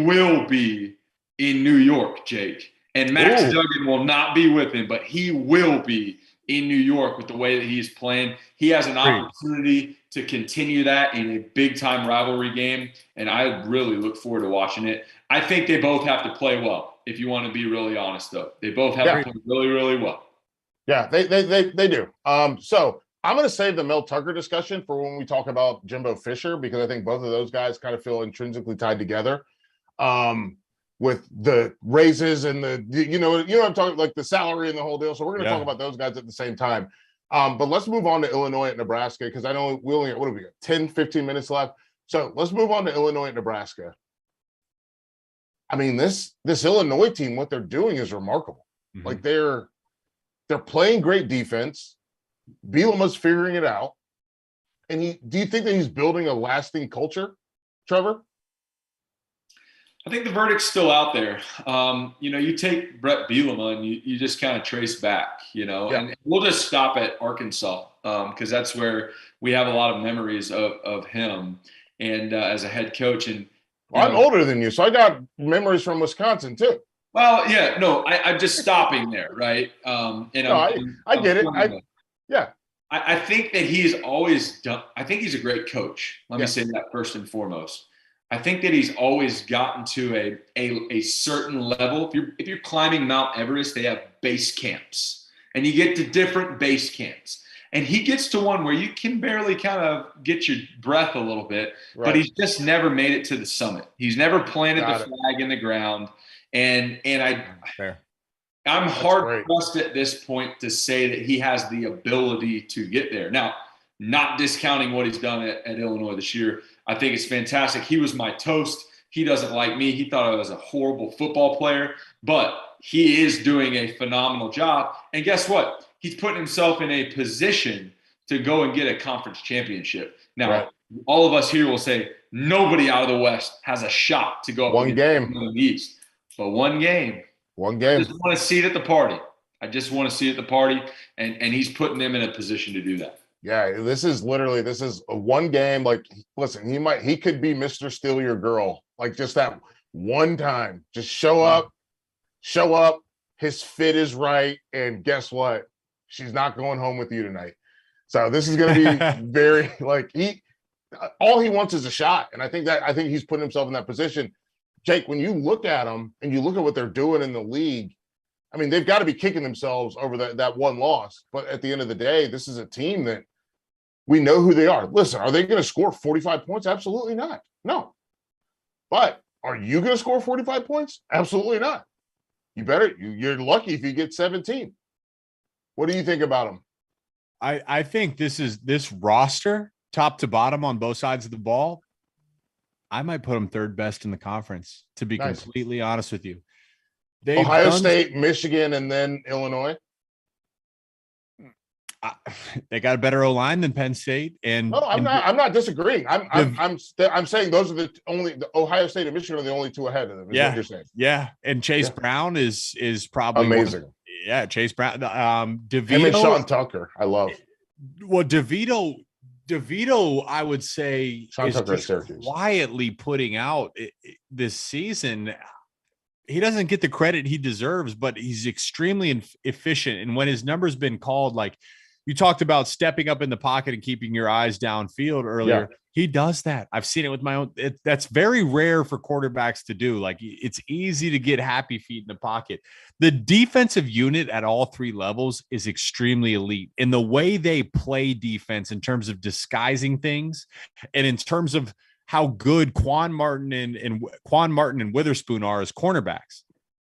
will be in New York, Jake. And Max Duggan will not be with him, but he will be in New York with the way that he's playing. He has an opportunity to continue that in a big-time rivalry game, and I really look forward to watching it. I think they both have to play well, if you want to be really honest, though. They both have to play really, really well. Yeah, they do. So I'm going to save the Mel Tucker discussion for when we talk about Jimbo Fisher, because I think both of those guys kind of feel intrinsically tied together. With the raises and the, I'm talking, like the salary and the whole deal. So we're going to talk about those guys at the same time. But let's move on to Illinois and Nebraska, because I know we only, what have we got, 10, 15 minutes left. So let's move on to Illinois and Nebraska. I mean, this Illinois team, what they're doing is remarkable. Mm-hmm. Like they're playing great defense. Bielema's figuring it out. And do you think that he's building a lasting culture, Trevor? I think the verdict's still out there. You take Brett Bielema and you just kind of trace back, and we'll just stop at Arkansas because that's where we have a lot of memories of him and as a head coach. And I'm older than you, so I got memories from Wisconsin too. Well, yeah, no, I'm just stopping there, right? I get it. I think that he's always done. I think he's a great coach. Let me say that first and foremost. I think that he's always gotten to a certain level. If you're climbing Mount Everest, they have base camps, and you get to different base camps. And he gets to one where you can barely kind of get your breath a little bit, but he's just never made it to the summit. He's never planted the flag in the ground. And I'm hard pressed at this point to say that he has the ability to get there. Now, not discounting what he's done at Illinois this year. I think it's fantastic. He was my toast. He doesn't like me. He thought I was a horrible football player, but he is doing a phenomenal job. And guess what? He's putting himself in a position to go and get a conference championship. Now, all of us here will say nobody out of the West has a shot to go up one game in the East. But one game. I just want to see it at the party. And he's putting them in a position to do that. Yeah, this is a one game. Like, listen, he could be Mr. Steal Your Girl. Like, just that one time. Just show up. His fit is right. And guess what? She's not going home with you tonight. So this is going to be very, like, all he wants is a shot. And I think he's putting himself in that position. Jake, when you look at them and you look at what they're doing in the league, I mean, they've got to be kicking themselves over that one loss. But at the end of the day, this is a team that we know who they are. Listen, are they going to score 45 points? Absolutely not. No. But are you going to score 45 points? Absolutely not. You're lucky if you get 17. What do you think about them? I think this roster, top to bottom on both sides of the ball, I might put them third best in the conference, to be completely honest with you. Ohio State, Michigan, and then Illinois. They got a better O-line than Penn State. And no, I'm not disagreeing. I'm saying those are the Ohio State and Michigan are the only two ahead of them. Yeah, what you're saying. Yeah, and Chase Brown is probably amazing. Chase Brown. DeVito, him and Sean Tucker, I love. Well, DeVito, I would say, Sean is Tucker just quietly putting out this season. He doesn't get the credit he deserves, but he's extremely efficient. And when his number's been called, like you talked about stepping up in the pocket and keeping your eyes downfield earlier. Yeah. He does that. I've seen it with my own. That's very rare for quarterbacks to do. Like it's easy to get happy feet in the pocket. The defensive unit at all three levels is extremely elite in the way they play defense in terms of disguising things and in terms of how good Quan Martin and Witherspoon are as cornerbacks.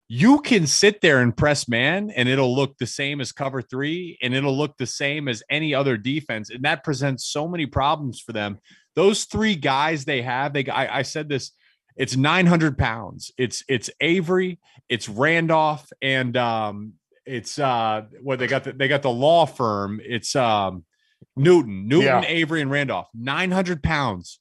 You can sit there and press man and it'll look the same as cover three and it'll look the same as any other defense. And that presents so many problems for them. Those three guys they have, I said this, it's 900 pounds. It's Avery, it's Randolph, and it's what they got the law firm. It's Newton, Avery, and Randolph. 900 pounds.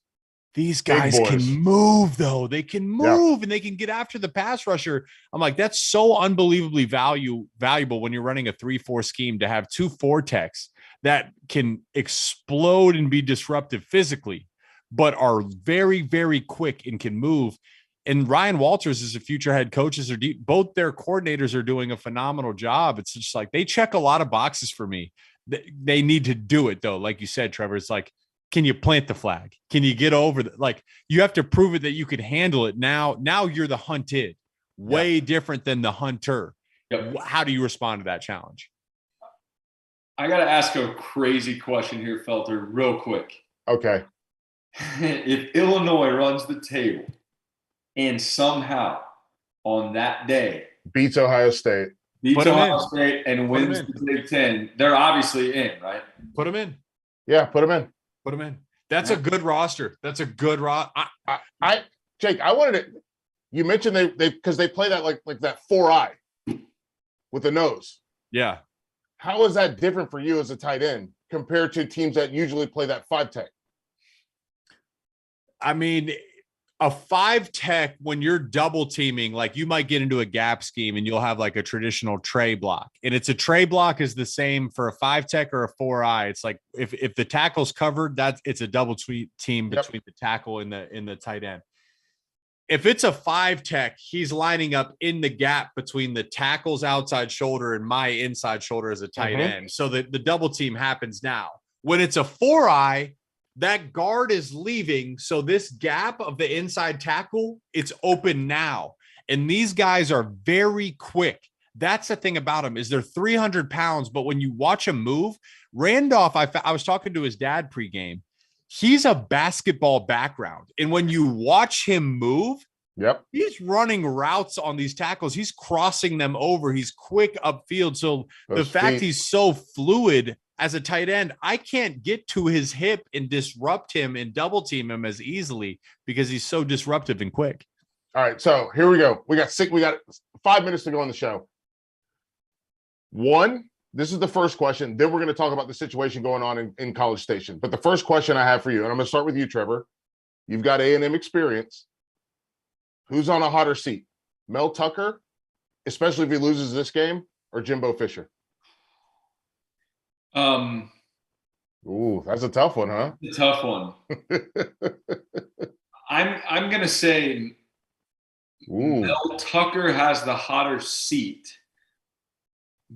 These guys can move, though. They can move and they can get after the pass rusher. I'm like, that's so unbelievably valuable when you're running a 3-4 scheme to have 2 4-techs that can explode and be disruptive physically, but are very, very quick and can move. And Ryan Walters is a future head coach. Both their coordinators are doing a phenomenal job. It's just like they check a lot of boxes for me. They need to do it, though. Like you said, Trevor, it's like, can you plant the flag? Can you get over you have to prove it that you could handle it. Now you're the hunted, way different than the hunter. Yep. How do you respond to that challenge? I got to ask a crazy question here, Felder, real quick. Okay. If Illinois runs the table and somehow on that day beats Ohio State, and wins the Big Ten, they're obviously in, right? Put them in. Yeah, put them in. Put them in. That's a good roster. That's a good roster. Jake, I wanted to. You mentioned they because they play that like that 4-eye with the nose. Yeah. How is that different for you as a tight end compared to teams that usually play that 5-tech? I mean, a 5-tech, when you're double teaming, like you might get into a gap scheme and you'll have like a traditional tray block. And it's a tray block is the same for a 5-tech or a 4-eye. It's like if the tackle's covered, it's a double team between the tackle and the tight end. If it's a 5-tech, he's lining up in the gap between the tackle's outside shoulder and my inside shoulder as a tight end. So the double team happens now. When it's a 4-eye, that guard is leaving. So this gap of the inside tackle, it's open now. And these guys are very quick. That's the thing about them is they're 300 pounds. But when you watch him move, Randolph, I was talking to his dad pregame. He's a basketball background. And when you watch him move, he's running routes on these tackles. He's crossing them over. He's quick upfield. So the fact he's so fluid as a tight end, I can't get to his hip and disrupt him and double team him as easily because he's so disruptive and quick. All right, so here we go. We got 5 minutes to go on the show. This is the first question. Then we're going to talk about the situation going on in College Station. But the first question I have for you, and I'm going to start with you, Trevor. You've got A&M experience. Who's on a hotter seat? Mel Tucker, especially if he loses this game, or Jimbo Fisher? Ooh, that's a tough one, huh? It's a tough one. I'm gonna say Mel Tucker has the hotter seat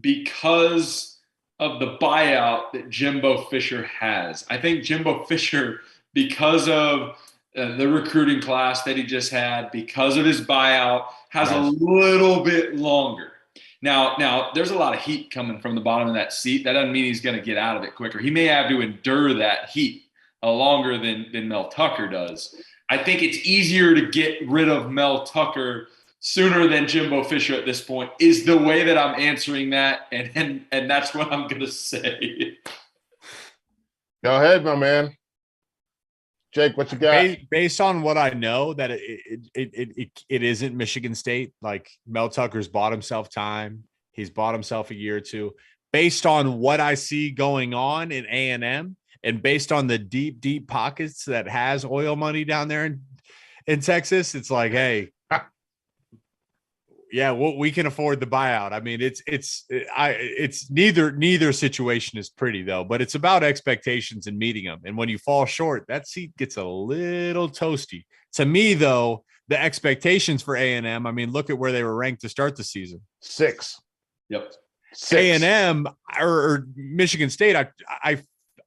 because of the buyout that Jimbo Fisher has. I think Jimbo Fisher, because of the recruiting class that he just had, because of his buyout, has a little bit longer. Now, there's a lot of heat coming from the bottom of that seat. That doesn't mean he's going to get out of it quicker. He may have to endure that heat longer than Mel Tucker does. I think it's easier to get rid of Mel Tucker sooner than Jimbo Fisher at this point is the way that I'm answering that. And that's what I'm going to say. Go ahead, my man. Jake, what you got? Based on what I know, that it isn't Michigan State. Like Mel Tucker's bought himself time. He's bought himself a year or two. Based on what I see going on in A&M and based on the deep pockets that has oil money down there in Texas, it's like, hey, yeah, we can afford the buyout. I mean, it's neither situation is pretty though, but it's about expectations and meeting them. And when you fall short, that seat gets a little toasty. To me, though, the expectations for A&M, I mean, look at where they were ranked to start the season. 6. Yep. 6. A&M or Michigan State,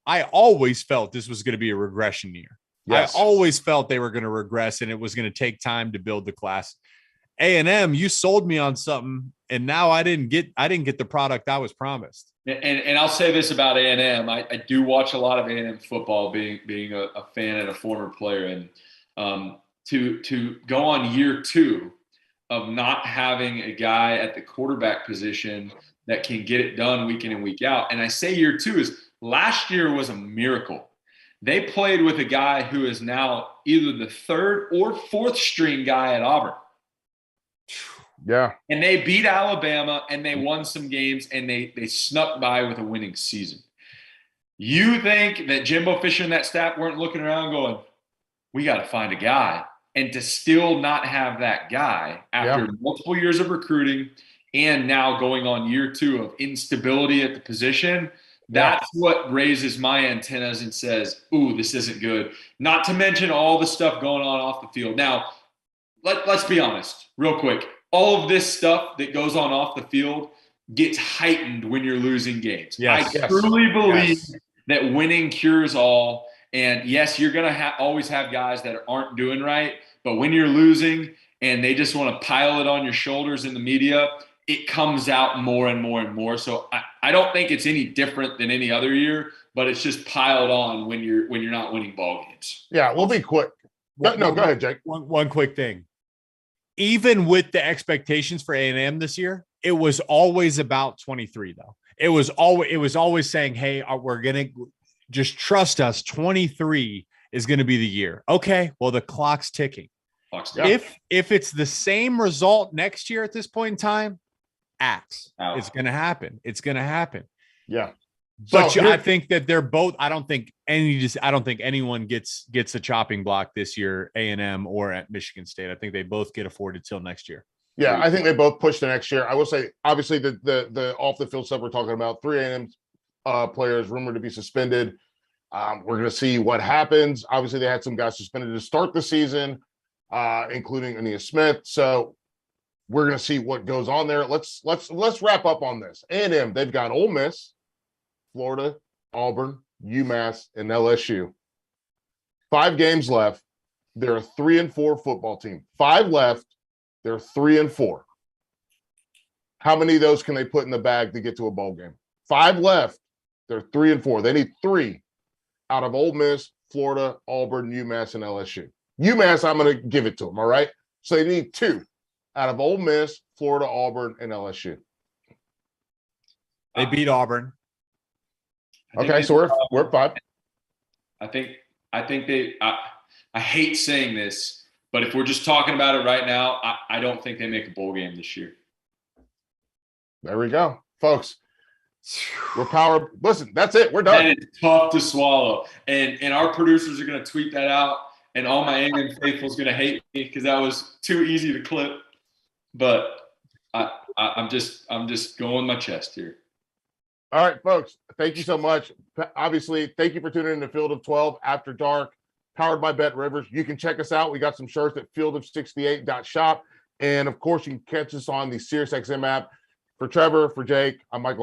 I always felt this was going to be a regression year. Yes. I always felt they were going to regress and it was going to take time to build the class. A&M, you sold me on something, and now I didn't get the product I was promised. And I'll say this about A&M: I do watch a lot of A&M football, being a fan and a former player, and to go on year 2 of not having a guy at the quarterback position that can get it done week in and week out. And I say year 2 is last year was a miracle. They played with a guy who is now either the 3rd or 4th string guy at Auburn. Yeah. And they beat Alabama and they won some games and they snuck by with a winning season. You think that Jimbo Fisher and that staff weren't looking around going, we got to find a guy. And to still not have that guy after multiple years of recruiting and now going on year 2 of instability at the position, that's what raises my antennas and says, ooh, this isn't good. Not to mention all the stuff going on off the field. Now, let's be honest real quick. All of this stuff that goes on off the field gets heightened when you're losing games. Yes. I truly believe that winning cures all. And yes, you're going to always have guys that aren't doing right. But when you're losing and they just want to pile it on your shoulders in the media, it comes out more and more and more. So I don't think it's any different than any other year, but it's just piled on when you're not winning ball games. Yeah, we'll be quick. No, go ahead, Jake. One quick thing. Even with the expectations for A&M this year, it was always about 23 though. It was always saying, hey, we're going to just trust us. 23 is going to be the year. Okay. Well, the clock's ticking. If it's the same result next year at this point in time, it's going to happen. It's going to happen. Yeah. But I think that they're both. I don't think anyone gets a chopping block this year, A&M or at Michigan State. I think they both get afforded till next year. Yeah, I think they both push to next year. I will say, obviously, the off the field stuff we're talking about. 3 A&M players rumored to be suspended. We're going to see what happens. Obviously, they had some guys suspended to start the season, including Ainias Smith. So we're going to see what goes on there. Let's wrap up on this. A&M, they've got Ole Miss, Florida, Auburn, UMass, and LSU. 5 games left. They're a 3-4 football team. 5 left. They're 3-4. How many of those can they put in the bag to get to a bowl game? 5 left. They're 3-4. They need 3 out of Ole Miss, Florida, Auburn, UMass, and LSU. UMass, I'm going to give it to them, all right? So they need 2 out of Ole Miss, Florida, Auburn, and LSU. They beat Auburn. Okay, so we're at 5. I think they. I hate saying this, but if we're just talking about it right now, I don't think they make a bowl game this year. There we go, folks. We're powered. Listen, that's it. We're done. That is tough to swallow, and our producers are going to tweet that out, and all my A&M faithful is going to hate me because that was too easy to clip. But I'm just going my chest here. All right, folks, thank you so much. Obviously, thank you for tuning in to Field of 12 After Dark, powered by Bet Rivers. You can check us out. We got some shirts at fieldof68.shop. And, of course, you can catch us on the SiriusXM app. For Trevor, for Jake, I'm Michael